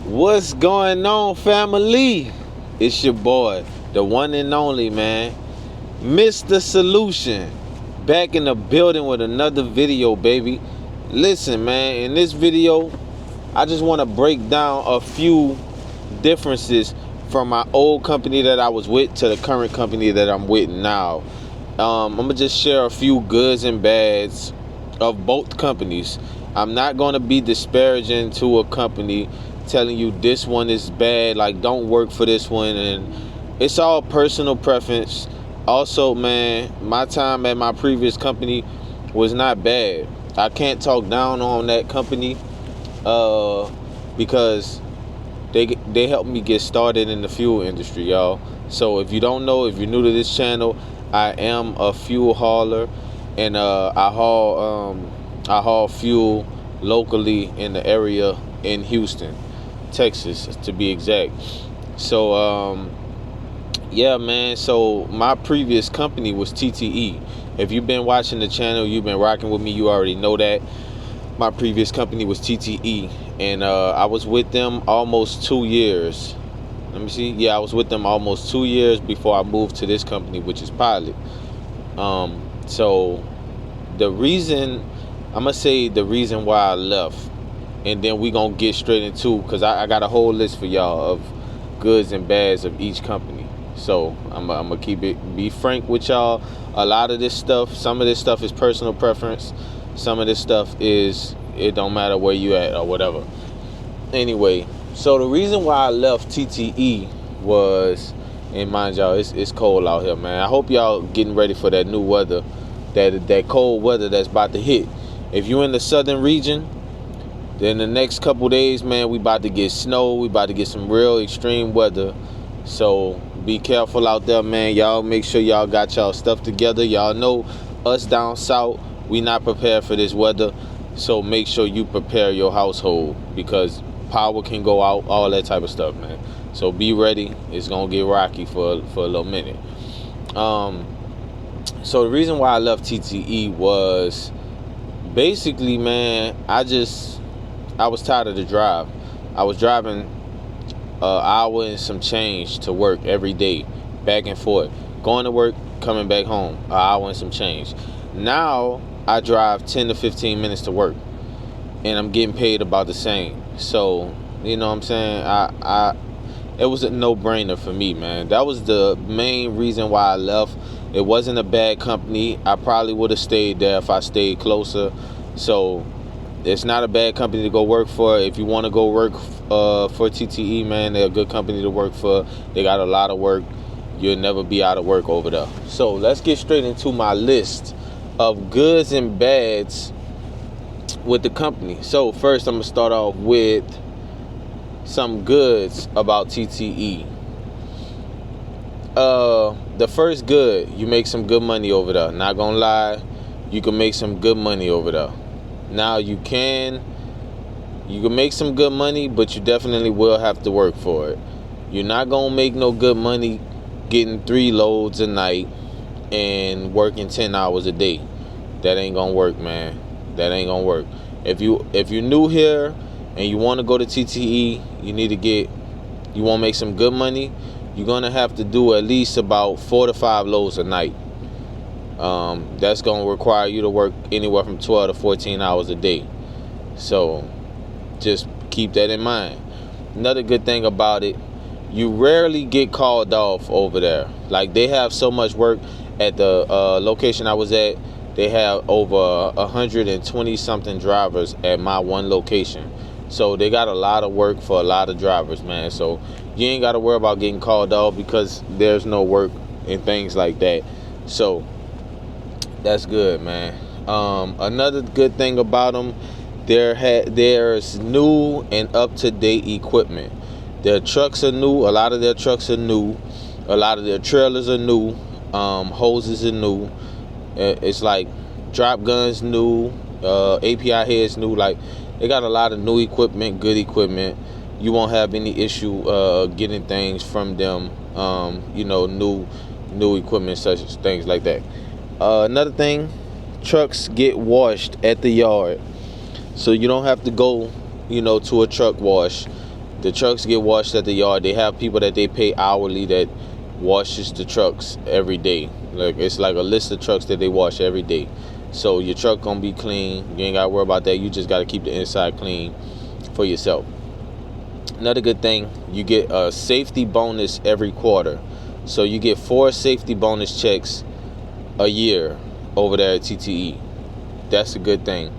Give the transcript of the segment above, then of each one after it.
What's going on, family? It's your boy, the one and only, man, Mr. Solution, back in the building with another video, baby. Listen, man, in this video, I just want to break down a few differences from my old company that I was with to the current company that I'm with now. I'm gonna just share a few goods and bads of both companies. I'm not gonna be disparaging to a company, telling you this one is bad, like don't work for this one, and it's all personal preference. Also, man, my time at my previous company was not bad. I can't talk down on that company because they helped me get started in the fuel industry, y'all. So if you don't know, if you're new to this channel, I am a fuel hauler, and I haul fuel locally in the area in Houston, Texas, to be exact. So yeah, man. So my previous company was TTE. If you've been watching the channel, you've been rocking with me, you already know that. My previous company was TTE, and I was with them almost 2 years. Let me see. Yeah, I was with them almost 2 years before I moved to this company, which is Pilot. So the reason, I'm gonna say the reason why I left, and then we gonna get straight into, because I got a whole list for y'all of goods and bads of each company. So I'm gonna be frank with y'all. A lot of this stuff, some of this stuff is personal preference. Some of this stuff is, it don't matter where you at or whatever. Anyway, so the reason why I left TTE was, and mind y'all, it's cold out here, man. I hope y'all getting ready for that new weather, that cold weather that's about to hit. If you in the southern region, then the next couple days, man, we about to get snow. We about to get some real extreme weather. So be careful out there, man. Y'all make sure y'all got y'all stuff together. Y'all know us down south, we not prepared for this weather. So make sure you prepare your household, because power can go out, all that type of stuff, man. So be ready. It's gonna get rocky for a little minute. So the reason why I left TTE was basically, man, I was tired of the drive. I was driving an hour and some change to work every day, back and forth, going to work, coming back home, an hour and some change. Now I drive 10 to 15 minutes to work, and I'm getting paid about the same. So, you know what I'm saying? It was a no-brainer for me, man. That was the main reason why I left. It wasn't a bad company. I probably would have stayed there if I stayed closer. So it's not a bad company to go work for. If you want to go work for TTE, man, they're a good company to work for. They got a lot of work. You'll never be out of work over there. So let's get straight into my list of goods and bads with the company. So first, I'm gonna start off with some goods about TTE. The first good, you make some good money over there. Not gonna lie, you can make some good money over there. Now you can make some good money, but you definitely will have to work for it. You're not gonna make no good money getting 3 loads a night and working 10 hours a day. That ain't gonna work, man. That ain't gonna work. If you're new here and you want to go to TTE, you want to make some good money, you're gonna have to do at least about 4 to 5 loads a night. That's gonna require you to work anywhere from 12 to 14 hours a day. So just keep that in mind. Another good thing about it, you rarely get called off over there. Like, they have so much work at the location I was at. They have over 120 something drivers at my one location. So they got a lot of work for a lot of drivers, man. So you ain't got to worry about getting called off because there's no work and things like that. So that's good, man. Another good thing about them, there's new and up-to-date equipment. Their trucks are new. A lot of their trucks are new. A lot of their trailers are new. Hoses are new. It's like drop guns new, API heads new. Like, they got a lot of new equipment, good equipment. You won't have any issue getting things from them. New equipment, such as things like that. Another thing, trucks get washed at the yard, so you don't have to go, to a truck wash. The trucks get washed at the yard. They have people that they pay hourly that washes the trucks every day. Like, it's like a list of trucks that they wash every day. So your truck gonna be clean. You ain't gotta worry about that. You just gotta keep the inside clean for yourself. Another good thing, you get a safety bonus every quarter. So you get 4 safety bonus checks a year over there at TTE. That's a good thing.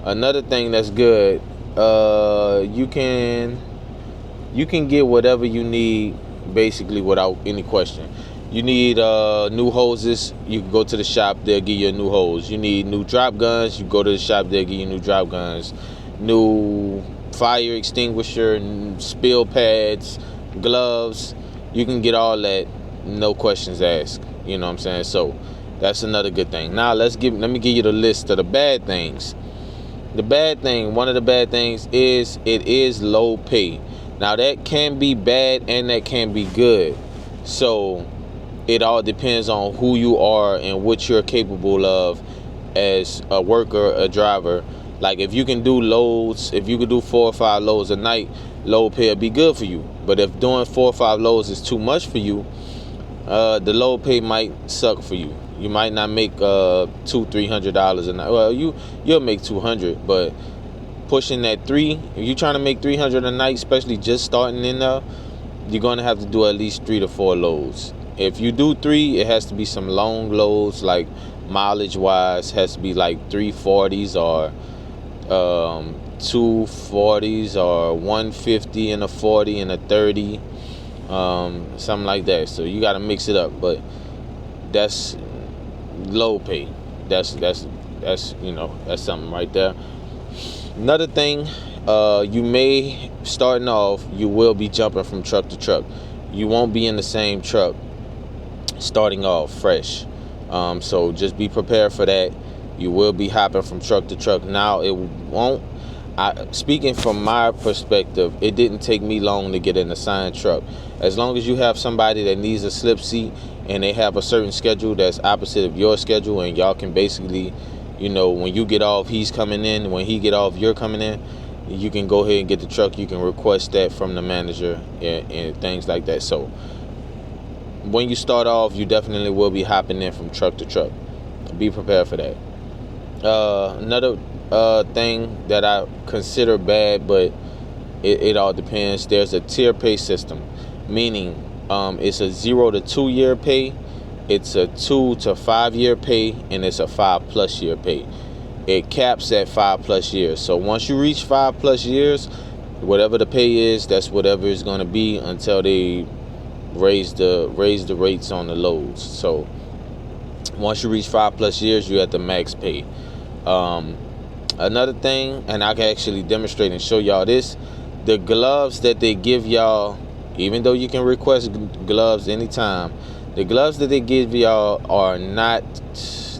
Another thing that's good, you can get whatever you need basically without any question. You need new hoses, you can go to the shop, they'll give you a new hose. You need new drop guns, you go to the shop, they'll give you new drop guns. New fire extinguisher, spill pads, gloves, you can get all that, no questions asked. You know what I'm saying? So that's another good thing. Now let me give you the list of the bad things. The bad thing, one of the bad things is it is low pay. Now that can be bad and that can be good. So it all depends on who you are and what you're capable of as a worker, a driver. Like if you can do loads, if you could do 4 or 5 loads a night, low pay will be good for you. But if doing 4 or 5 loads is too much for you, the low pay might suck for you. You might not make $200-$300 a night. Well, you'll make 200, but pushing that 3, if you're trying to make 300 a night, especially just starting in there, you're gonna have to do at least 3 to 4 loads. If you do 3, it has to be some long loads, like mileage wise, has to be like 340s or 240s or 150 and a 40 and a 30, something like that. So you got to mix it up, but that's low pay. That's something right there. Another thing, you may starting off, you will be jumping from truck to truck. You won't be in the same truck starting off fresh. So just be prepared for that. You will be hopping from truck to truck. Now it won't. Speaking from my perspective, it didn't take me long to get an assigned truck. As long as you have somebody that needs a slip seat and they have a certain schedule that's opposite of your schedule, and y'all can basically, when you get off, he's coming in. When he get off, you're coming in. You can go ahead and get the truck. You can request that from the manager and things like that. So when you start off, you definitely will be hopping in from truck to truck. Be prepared for that. Another thing that I consider bad, but it all depends. There's a tier pay system, meaning it's a 0 to 2 year pay, it's a 2 to 5 year pay, and it's a 5+ year pay. It caps at 5+ years. So once you reach 5+ years, whatever the pay is, that's whatever it's going to be until they raise the rates on the loads. So once you reach 5+ years, you're at the max pay. Another thing, and I can actually demonstrate and show y'all this, the gloves that they give y'all, even though you can request gloves anytime, the gloves that they give y'all are not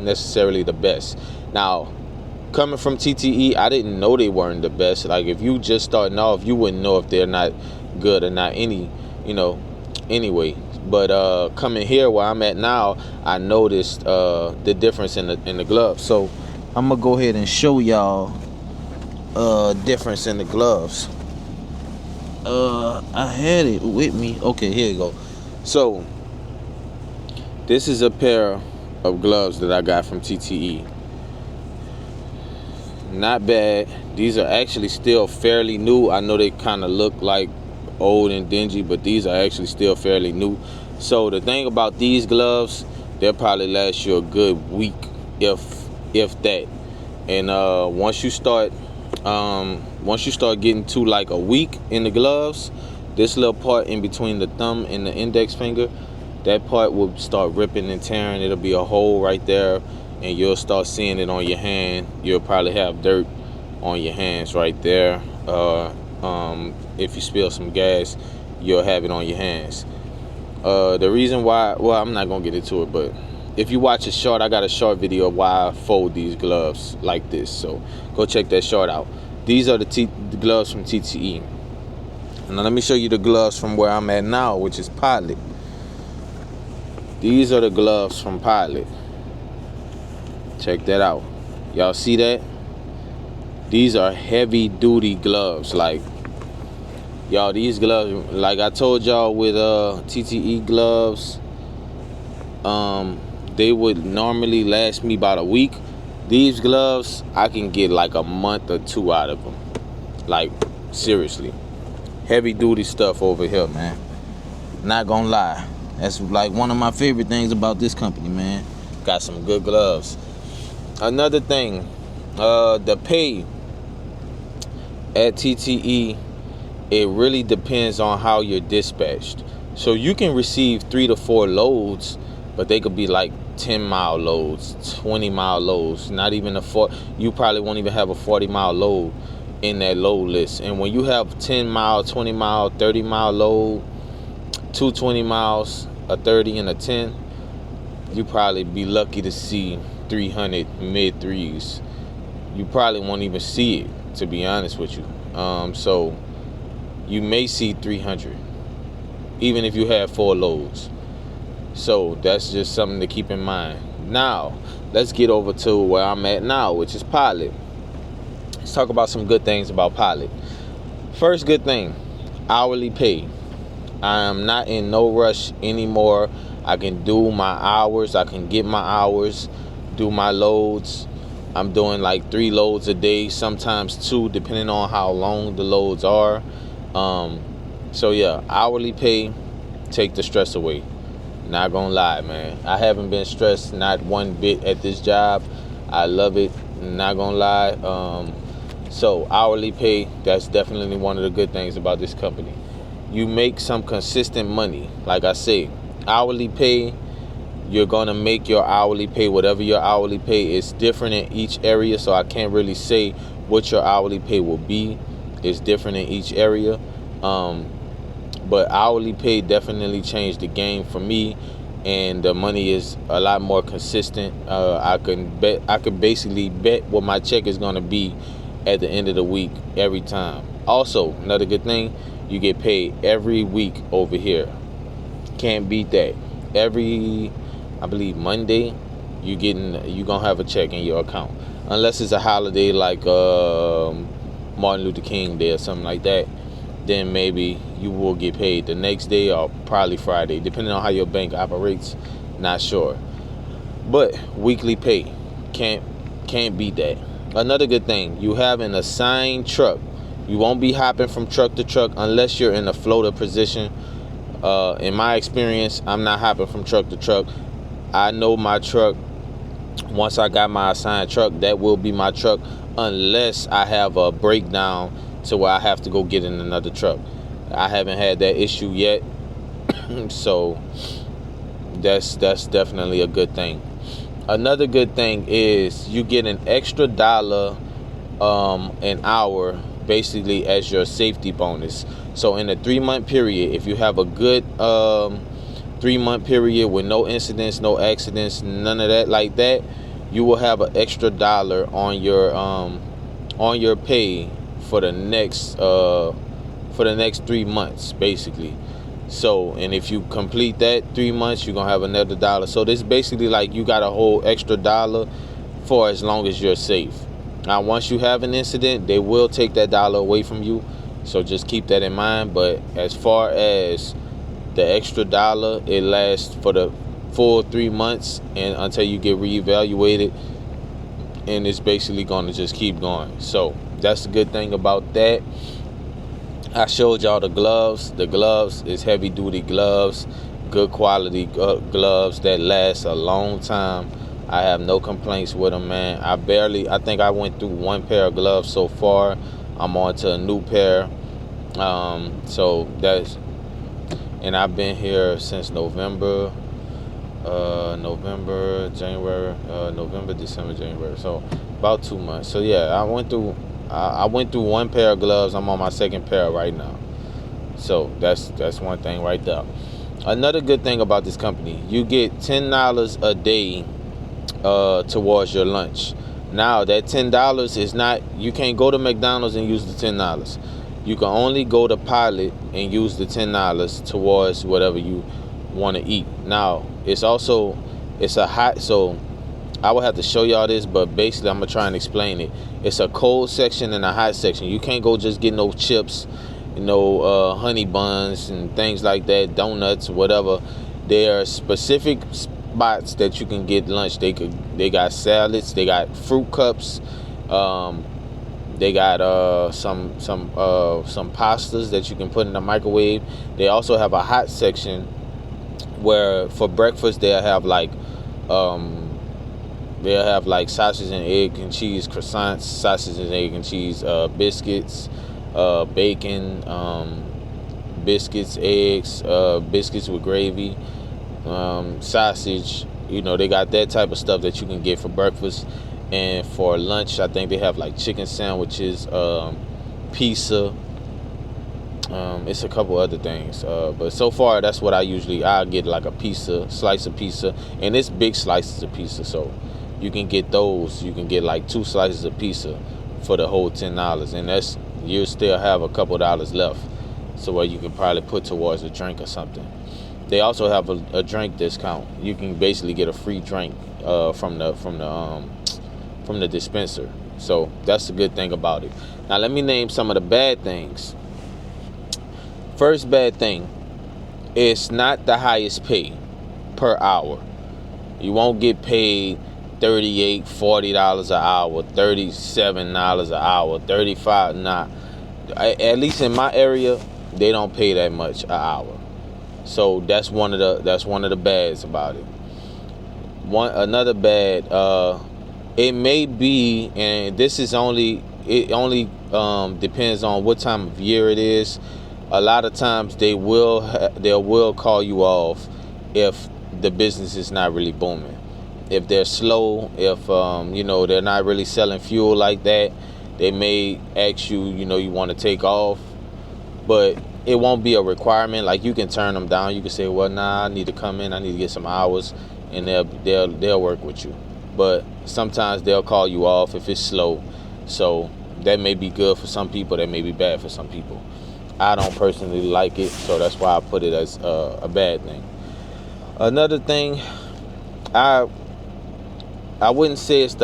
necessarily the best. Now, coming from TTE, I didn't know they weren't the best. Like, if you just starting off, you wouldn't know if they're not good or not anyway. But coming here where I'm at now, I noticed the difference in the gloves. So I'm gonna go ahead and show y'all difference in the gloves. I had it with me. Okay, here you go. So this is a pair of gloves that I got from TTE. Not bad. These are actually still fairly new. I know they kind of look like old and dingy, but these are actually still fairly new. So the thing about these gloves, they'll probably last you a good week, if that. And once you start getting to like a week in the gloves, this little part in between the thumb and the index finger, that part will start ripping and tearing. It'll be a hole right there, and you'll start seeing it on your hand. You'll probably have dirt on your hands right there. If you spill some gas, you'll have it on your hands. The reason why, well, I'm not gonna get into it, but if you watch a short, I got a short video of why I fold these gloves like this, so go check that short out. These are the gloves from TTE. And now let me show you the gloves from where I'm at now, which is Pilot. These are the gloves from Pilot. Check that out. Y'all see that? These are heavy duty gloves. Like, y'all, these gloves, like I told y'all with TTE gloves, they would normally last me about a week. These gloves, I can get like a month or two out of them. Like, seriously. Heavy duty stuff over here, man. Not gonna lie. That's like one of my favorite things about this company, man. Got some good gloves. Another thing, the pay at TTE, it really depends on how you're dispatched. So you can receive 3 to 4 loads, but they could be like 10-mile loads, 20-mile loads, not even a 4. You probably won't even have a 40-mile load in that load list. And when you have 10-mile, 20-mile, 30-mile load, 2 20 miles, a 30 and a 10, you probably be lucky to see 300 mid threes. You probably won't even see it, to be honest with you. So you may see 300, even if you have 4 loads. So that's just something to keep in mind. Now, let's get over to where I'm at now, which is pilot. Let's talk about some good things about pilot. First good thing, hourly pay. I am not in no rush anymore. I can do my hours. I can get my hours, do my loads. I'm doing like 3 loads a day, sometimes 2, depending on how long the loads are. So yeah, hourly pay, take the stress away. Not gonna lie, man. I haven't been stressed not one bit at this job. I love it. Not gonna lie. So hourly pay, that's definitely one of the good things about this company. You make some consistent money. Like I say, hourly pay, you're gonna make your hourly pay, whatever your hourly pay is, different in each area. So I can't really say what your hourly pay will be. It's different in each area. But hourly pay definitely changed the game for me, and the money is a lot more consistent. I could basically bet what my check is gonna be at the end of the week every time. Also, another good thing, you get paid every week over here. Can't beat that. Every, I believe, Monday, you gonna have a check in your account, unless it's a holiday like Martin Luther King Day or something like that. Then maybe you will get paid the next day or probably Friday, depending on how your bank operates. Not sure, but weekly pay, can't beat that. Another good thing, you have an assigned truck. You won't be hopping from truck to truck unless you're in a floater position. In my experience, I'm not hopping from truck to truck. I know my truck. Once I got my assigned truck, that will be my truck, unless I have a breakdown to where I have to go get in another truck. I haven't had that issue yet. So that's definitely a good thing. Another good thing is you get an extra $1 an hour, basically, as your safety bonus. So in a 3-month period, if you have a good 3-month period with no incidents, no accidents, none of that like that, you will have an extra $1 on your pay for the next 3 months, basically. So, and if you complete that 3 months, you're gonna have another $1. So this is basically like you got a whole extra $1 for as long as you're safe. Now, once you have an incident, they will take that $1 away from you. So just keep that in mind. But as far as the extra $1, it lasts for the full 3 months and until you get reevaluated, and it's basically gonna just keep going. So that's the good thing about that. I showed y'all the gloves. The gloves is heavy duty gloves, good quality gloves that last a long time. I have no complaints with them, man. I think I went through 1 pair of gloves so far. I'm on to a new pair. So that's, and I've been here since November, January, November, December, January. So about 2 months. So yeah, I went through 1 pair of gloves. I'm on my 2nd pair right now. So that's one thing right there. Another good thing about this company, you get $10 a day towards your lunch. Now that $10 is not, you can't go to McDonald's and use the $10. You can only go to Pilot and use the $10 towards whatever you want to eat. Now it's a hot, so I would have to show y'all this, but basically I'm gonna try and explain it. It's a cold section and a hot section. You can't go just get no chips, honey buns and things like that, donuts, whatever. There are specific spots that you can get lunch. They got salads, they got fruit cups, they got some pastas that you can put in the microwave. They also have a hot section where for breakfast they'll have like sausage and egg and cheese croissants, sausage and egg and cheese biscuits, bacon, biscuits, eggs, biscuits with gravy, sausage. They got that type of stuff that you can get for breakfast. And for lunch, I think they have like chicken sandwiches, pizza. It's a couple other things, but so far that's what I get, like a slice of pizza, and it's big slices of pizza, so you can get those. You can get like 2 slices of pizza for the whole $10, and you still have a couple dollars left, so where you can probably put towards a drink or something. They also have a drink discount. You can basically get a free drink from the dispenser. So that's the good thing about it. Now let me name some of the bad things. First bad thing, it's not the highest pay per hour. You won't get paid $38, $40 an hour, $37 an hour, $35. Nah, at least in my area, they don't pay that much an hour. So that's one of the bads about it. Another bad, it may be, and it only depends on what time of year it is. A lot of times they will call you off if the business is not really booming. If they're slow, if they're not really selling fuel like that, they may ask you, you want to take off, but it won't be a requirement. Like, you can turn them down. You can say, well, nah, I need to come in, I need to get some hours, and they'll work with you. But sometimes they'll call you off if it's slow. So that may be good for some people, that may be bad for some people. I don't personally like it, so that's why I put it as a bad thing. Another thing, I wouldn't say it's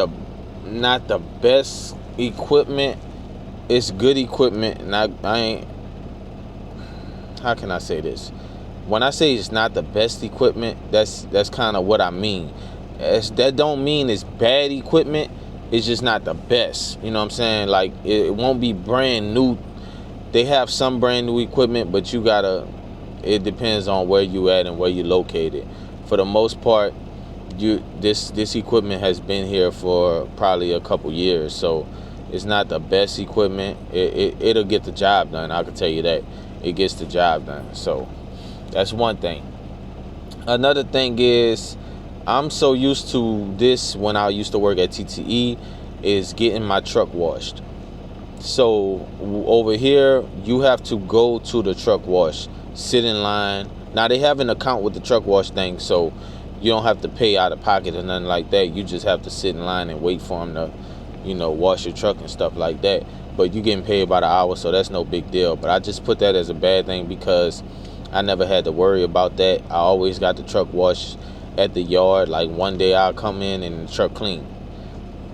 not the best equipment. It's good equipment, and I ain't. How can I say this? When I say it's not the best equipment, that's kind of what I mean. That don't mean it's bad equipment. It's just not the best. You know what I'm saying? Like, it won't be brand new. They have some brand new equipment, but it depends on where you at and where you located. For the most part, this equipment has been here for probably a couple years, so it's not the best equipment. It'll get the job done. I can tell you that. It gets the job done. So that's one thing. Another thing is, I'm so used to this when I used to work at TTE, is getting my truck washed. So over here, you have to go to the truck wash, sit in line. Now, they have an account with the truck wash thing, so you don't have to pay out of pocket or nothing like that. You just have to sit in line and wait for them to, wash your truck and stuff like that. But you're getting paid by the hour, so that's no big deal. But I just put that as a bad thing because I never had to worry about that. I always got the truck washed at the yard. Like, one day I'll come in and the truck clean.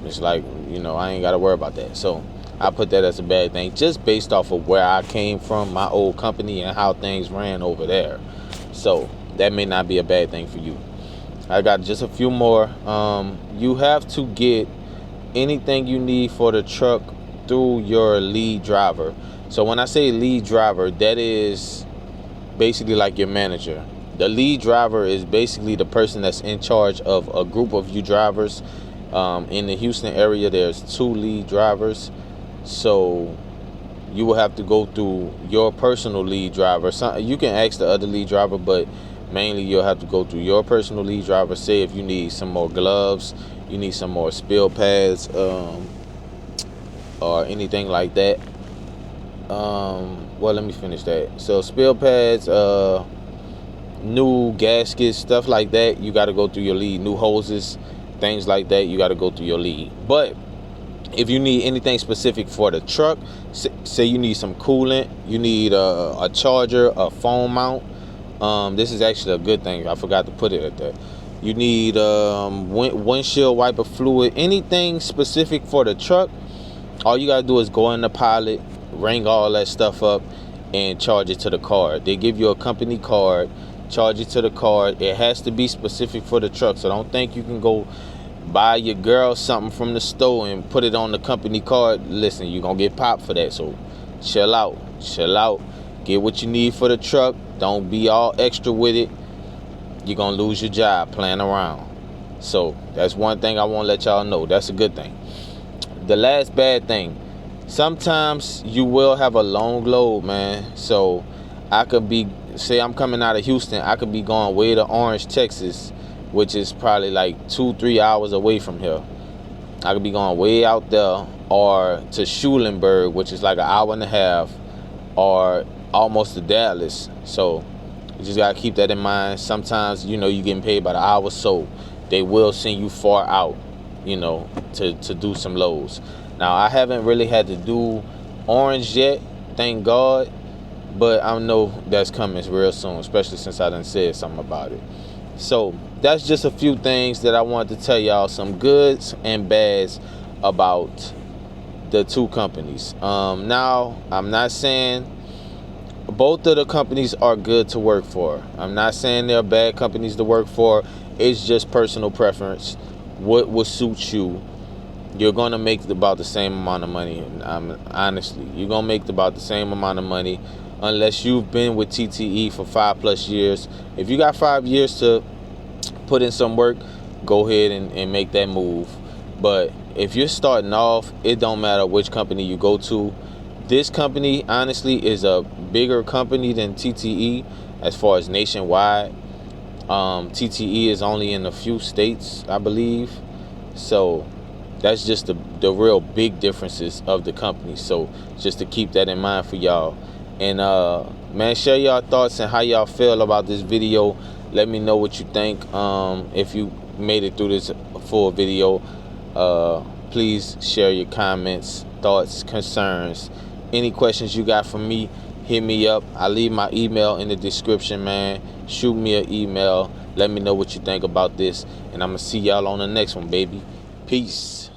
It's like, I ain't got to worry about that. So I put that as a bad thing, just based off of where I came from, my old company, and how things ran over there. So that may not be a bad thing for you. I got just a few more. You have to get anything you need for the truck through your lead driver. So when I say lead driver, that is basically like your manager. The lead driver is basically the person that's in charge of a group of you drivers. In the Houston area, there's 2 lead drivers. So you will have to go through your personal lead driver. You can ask the other lead driver, but mainly you'll have to go through your personal lead driver. Say if you need some more gloves, you need some more spill pads, or anything like that. Well, let me finish that. So spill pads, new gaskets, stuff like that, you got to go through your lead. New hoses, things like that, you got to go through your lead. But if you need anything specific for the truck, say you need some coolant, you need a charger, a phone mount. This is actually a good thing. I forgot to put it at that. You need windshield wiper fluid, anything specific for the truck. All you gotta do is go in the Pilot, ring all that stuff up, and charge it to the card. They give you a company card, charge it to the card. It has to be specific for the truck, so don't think you can go buy your girl something from the store and put it on the company card. Listen, you're gonna get popped for that, so chill out. Get what you need for the truck. Don't be all extra with it. You're gonna lose your job playing around. So that's one thing I want to let y'all know. That's a good thing. The last bad thing, sometimes you will have a long load, man. So I could be, say I'm coming out of Houston, I could be going way to Orange, Texas, which is probably like 2-3 hours away from here. I could be going way out there, or to Schulenburg, which is like an hour and a half, or almost to Dallas. So you just gotta keep that in mind. Sometimes, you getting paid by the hour, so they will send you far out, to do some loads. Now, I haven't really had to do Orange yet, thank God, but I know that's coming real soon, especially since I done said something about it. So that's just a few things that I wanted to tell y'all, some goods and bads about the two companies. Now, I'm not saying both of the companies are good to work for. I'm not saying they're bad companies to work for. It's just personal preference. What will suit you? You're going to make about the same amount of money. Honestly, you're going to make about the same amount of money unless you've been with TTE for 5+ years. If you got 5 years to put in some work, go ahead and make that move. But if you're starting off, it don't matter which company you go to. This company, honestly, is a bigger company than TTE as far as nationwide. TTE is only in a few states, I believe. So that's just the real big differences of the company. So just to keep that in mind for y'all. And man, share y'all thoughts and how y'all feel about this video. Let me know what you think. If you made it through this full video, please share your comments, thoughts, concerns, any questions you got for me. Hit me up. I leave my email in the description, man. Shoot me an email. Let me know what you think about this, and I'm gonna see y'all on the next one, baby. Peace.